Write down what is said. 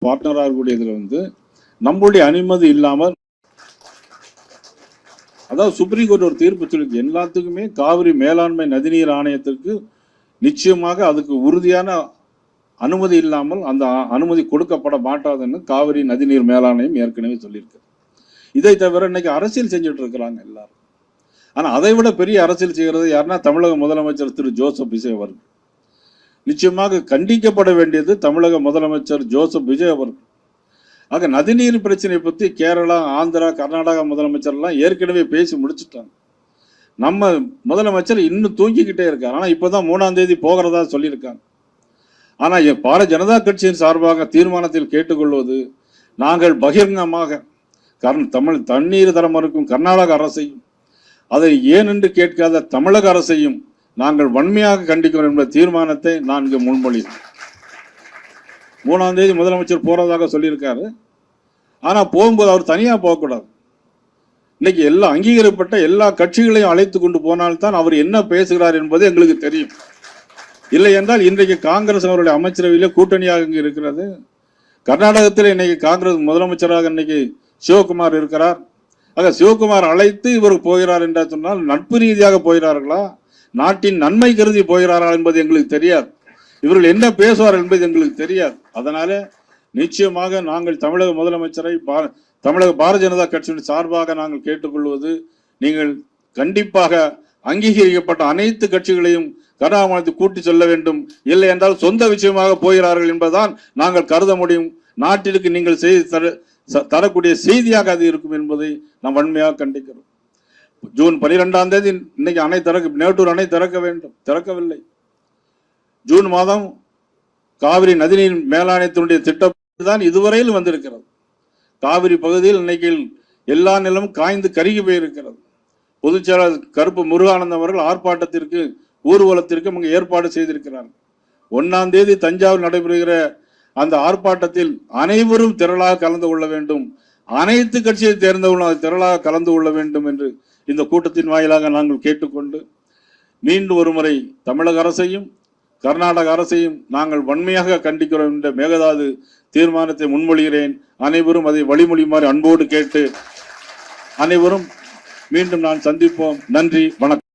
பார்ட்னராக இருக்கக்கூடியதுல நம்மளுடைய அனுமதி இல்லாமல், அதாவது சுப்ரீம் கோர்ட் ஒரு தீர்ப்பு சொல்லிருக்கு, எல்லாத்துக்குமே காவிரி மேலாண்மை நதிநீர் ஆணையத்திற்கு நிச்சயமாக அதுக்கு உறுதியான அனுமதி இல்லாமல் அந்த அனுமதி கொடுக்கப்பட மாட்டாதுன்னு காவிரி நதிநீர் மேலாணையம் ஏற்கனவே சொல்லியிருக்கு. இதை தவிர இன்னைக்கு அரசியல் செஞ்சுட்டு இருக்கிறாங்க எல்லாரும். ஆனா அதை விட பெரிய அரசியல் செய்கிறது யாருன்னா தமிழக முதலமைச்சர் திரு ஜோசப் விஜய் அவர்கள். நிச்சயமாக கண்டிக்கப்பட வேண்டியது தமிழக முதலமைச்சர் ஜோசப் விஜய் அவர்கள். ஆக நதிநீர் பிரச்சனை பற்றி கேரளா, ஆந்திரா, கர்நாடகா முதலமைச்சர் எல்லாம் ஏற்கனவே பேசி முடிச்சுட்டாங்க. நம்ம முதலமைச்சர் இன்னும் தூங்கிக்கிட்டே இருக்கார். ஆனா இப்பதான் 3ஆம் தேதி போகிறதா சொல்லியிருக்காங்க. ஆனா பாரதிய ஜனதா கட்சியின் சார்பாக தீர்மானத்தில் கேட்டுக்கொள்வது, நாங்கள் பகிரங்கமாக தமிழ் தண்ணீர் தர மறுக்கும் கர்நாடக அரசையும் அதை ஏன் என்று கேட்காத தமிழக அரசையும் நாங்கள் வன்மையாக கண்டிக்கிறோம் என்ற தீர்மானத்தை நான் இங்கு முன்மொழிகிறேன். 3ஆம் தேதி முதலமைச்சர் போறதாக சொல்லியிருக்காரு. ஆனா போகும்போது அவர் தனியா போகக்கூடாது. இன்னைக்கு எல்லா அங்கீகரிக்கப்பட்ட எல்லா கட்சிகளையும் அழைத்து கொண்டு போனால்தான் அவர் என்ன பேசுகிறார் என்பது எங்களுக்கு தெரியும். இல்லை என்றால் இன்றைக்கு காங்கிரஸ் அவருடைய அமைச்சரவையிலே கூட்டணியாக இங்கு இருக்கிறது. கர்நாடகத்தில் இன்னைக்கு காங்கிரஸ் முதலமைச்சராக இன்னைக்கு சிவகுமார் இருக்கிறார். ஆக சிவகுமார் அழைத்து இவர் போகிறார் என்று சொன்னால் நட்பு ரீதியாக போகிறார்களா, நாட்டின் நன்மை கருதி போகிறார்கள் என்பது எங்களுக்கு தெரியாது. இவர்கள் என்ன பேசுவார்கள் என்பது எங்களுக்கு தெரியாது. அதனால நிச்சயமாக நாங்கள் தமிழக முதலமைச்சரை தமிழக பாரதிய ஜனதா கட்சியின் சார்பாக நாங்கள் கேட்டுக்கொள்வது, நீங்கள் கண்டிப்பாக அங்கீகரிக்கப்பட்ட அனைத்து கட்சிகளையும் கர்நாடகத்தில் கூட்டி செல்ல வேண்டும். இல்லை என்றால் சொந்த விஷயமாக போகிறார்கள் என்பதுதான் நாங்கள் கருத முடியும். நாட்டிற்கு நீங்கள் செய்தி தரக்கூடிய செய்தியாக அது இருக்கும் என்பதை நாம் வன்மையாக கண்டிக்கிறோம். ஜூன் 12ஆம் தேதி இன்னைக்கு அணை மேட்டூர் அணை திறக்க வேண்டும், திறக்கவில்லை. ஜூன் மாதம் காவிரி நதிநீர் மேலாணையத்தினுடைய திட்டம் தான் இதுவரையில் வந்திருக்கிறது. காவிரி பகுதியில் இன்னைக்கு எல்லா நிலமும் காய்ந்து கருகி போயிருக்கிறது. பொதுச்செயலாளர் கருப்பு முருகானந்தம் அவர்கள் ஆர்ப்பாட்டத்திற்கு ஊர்வலத்திற்கு அங்கு ஏற்பாடு செய்திருக்கிறார்கள். 1ஆம் தேதி தஞ்சாவூர் நடைபெறுகிற அந்த ஆர்ப்பாட்டத்தில் அனைவரும் திரளாக கலந்து கொள்ள வேண்டும், அனைத்து கட்சியை தேர்ந்தவர்களும் திரளாக கலந்து கொள்ள வேண்டும் என்று இந்த கூட்டத்தின் வாயிலாக நாங்கள் கேட்டுக்கொண்டு, மீண்டும் ஒருமுறை தமிழக அரசையும் கர்நாடக அரசையும் நாங்கள் வன்மையாக கண்டிக்கிறோம் என்ற மேகதாது தீர்மானத்தை முன்மொழிகிறேன். அனைவரும் அதை வழிமொழியுமாறு அன்போடு கேட்டு, அனைவரும் மீண்டும் நான் சந்திப்போம். நன்றி, வணக்கம்.